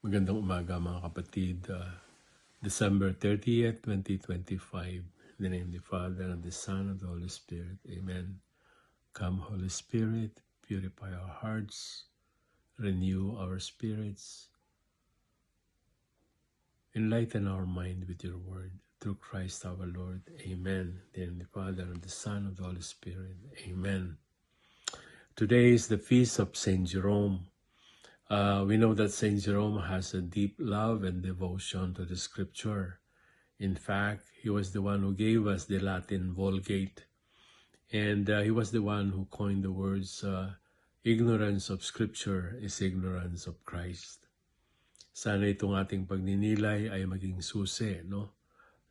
Magandang umaga mga kapatid. December 30th, 2025. In the name of the Father, and the Son, and the Holy Spirit. Amen. Come, Holy Spirit, purify our hearts, renew our spirits, enlighten our mind with your word. Through Christ our Lord. Amen. In the name of the Father, and the Son, and the Holy Spirit. Amen. Today is the feast of Saint Jerome. We know that Saint Jerome has a deep love and devotion to the scripture. In fact, he was the one who gave us the Latin Vulgate. And he was the one who coined the words, ignorance of scripture is ignorance of Christ. Sana itong ating pagninilay ay maging susi, no?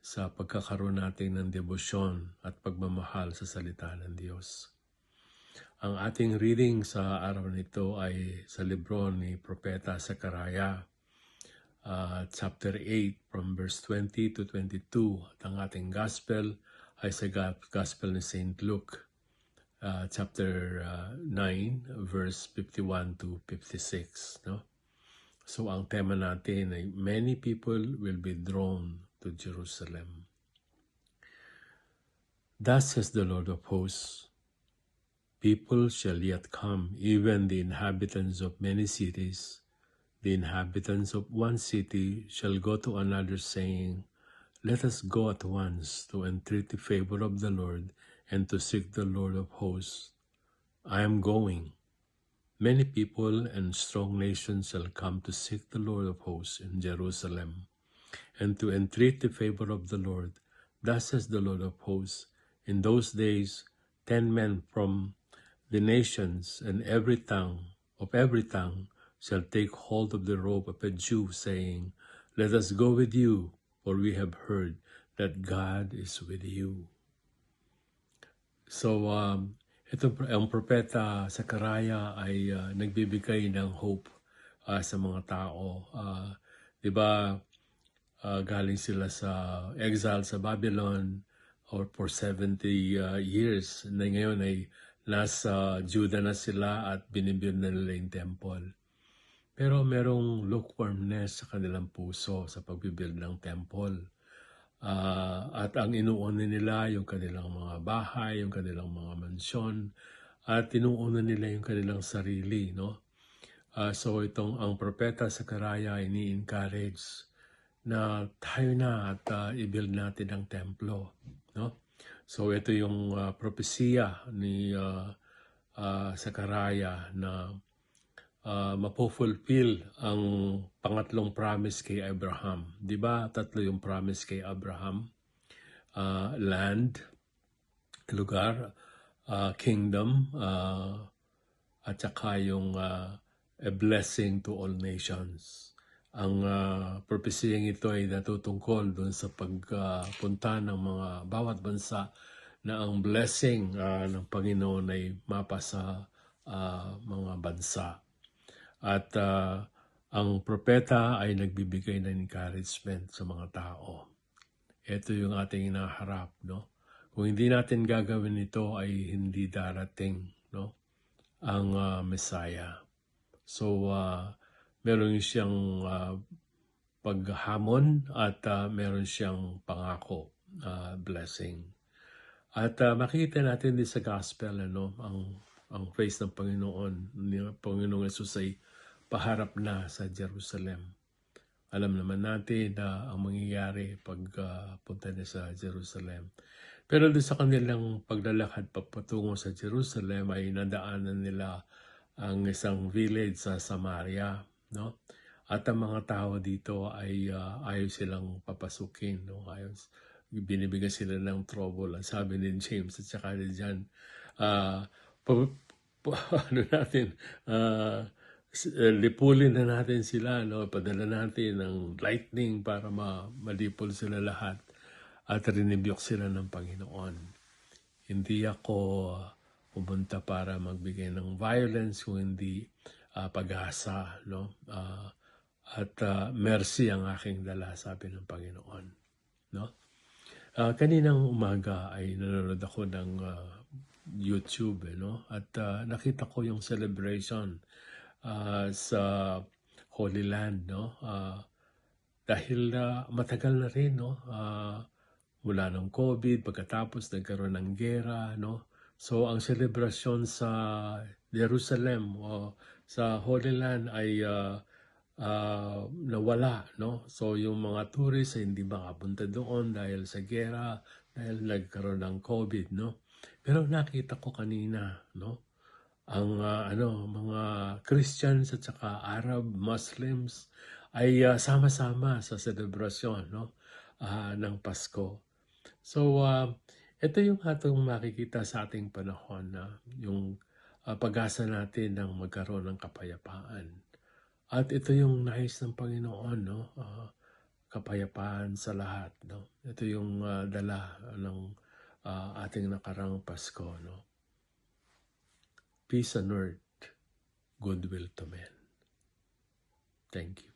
Sa pagkakaroon natin ng debosyon at pagmamahal sa salita ng Diyos. Ang ating reading sa araw nito ay sa libro ni Propeta Zechariah, chapter 8 from verse 20 to 22. At ang ating gospel ay sa gospel ni St. Luke, chapter 9, verse 51 to 56. No? So ang tema natin ay many people will be drawn to Jerusalem. Thus says the Lord of hosts, people shall yet come, even the inhabitants of many cities. The inhabitants of one city shall go to another, saying, let us go at once to entreat the favor of the Lord and to seek the Lord of hosts. I am going. Many people and strong nations shall come to seek the Lord of hosts in Jerusalem, and to entreat the favor of the Lord. Thus says the Lord of hosts, in those days 10 men from the nations and every tongue shall take hold of the robe of a Jew, saying, let us go with you, for we have heard that God is with you. So, ang propeta Zechariah ay nagbibigay ng hope sa mga tao. Diba, galing sila sa exile sa Babylon or for 70 years, na ngayon ay nasa Judah na sila at binibuild na nila yung temple. Pero merong lukewarmness sa kanilang puso sa pagbibuild ng temple. At ang inuuna nila yung kanilang mga bahay, yung kanilang mga mansyon, at inuuna nila yung kanilang sarili. No? So ang propeta Zechariah ay ni-encourage na tayo na at i-build natin ang templo. No? So ito yung propesya ni Zechariah na mapofulfill ang pangatlong promise kay Abraham. Di ba? Tatlo yung promise kay Abraham. Land, lugar, kingdom, at saka yung a blessing to all nations. Ang propesiyang ito ay natutungkol doon sa pagpunta ng mga bawat bansa na ang blessing ng Panginoon ay mapa sa mga bansa. At ang propeta ay nagbibigay ng encouragement sa mga tao. Ito yung ating inaharap, no? Kung hindi natin gagawin ito ay hindi darating, no? Ang Messiah. So, meron siyang paghamon at meron siyang pangako, blessing. At makikita natin din sa gospel, ano, ang face ng Panginoon. Panginoong Yesus ay paharap na sa Jerusalem. Alam naman natin na ang mangyayari pag punta na sa Jerusalem. Pero doon sa kanilang paglalakad patungo sa Jerusalem ay nadaanan nila ang isang village sa Samaria. No? At ang mga tao dito ay ayaw silang papasukin. No? Binibigyan sila ng trouble. Ang sabi ni James at saka ni John, lipulin na natin sila. No? Padala natin ng lightning para malipol sila lahat. At rinibyok sila ng Panginoon. Hindi ako pumunta para magbigay ng violence kung hindi pag-asa, no? At mercy ang aking dala, sabi ng Panginoon, no? Kaninang umaga ay nanonood ako ng YouTube, no? At nakita ko yung celebration sa Holy Land, no? Dahil matagal na rin, no? Mula ng COVID, pagkatapos nagkaroon ng gera, no? So ang selebrasyon sa Jerusalem o sa Holy Land ay nawala, no? So yung mga tourists ay hindi makapunta doon dahil sa gera, dahil nagkaroon ng COVID, no? Pero nakita ko kanina, no? Ang mga Christians at saka Arab, Muslims ay sama-sama sa selebrasyon, no? Ng Pasko. So, ito yung atong makikita sa ating panahon na yung pag-asa natin ng magkaroon ng kapayapaan. At ito yung nais ng Panginoon, no? Kapayapaan sa lahat, no? Ito yung dala ng ating nakarang Pasko, no? Peace on earth, goodwill to men. Thank you.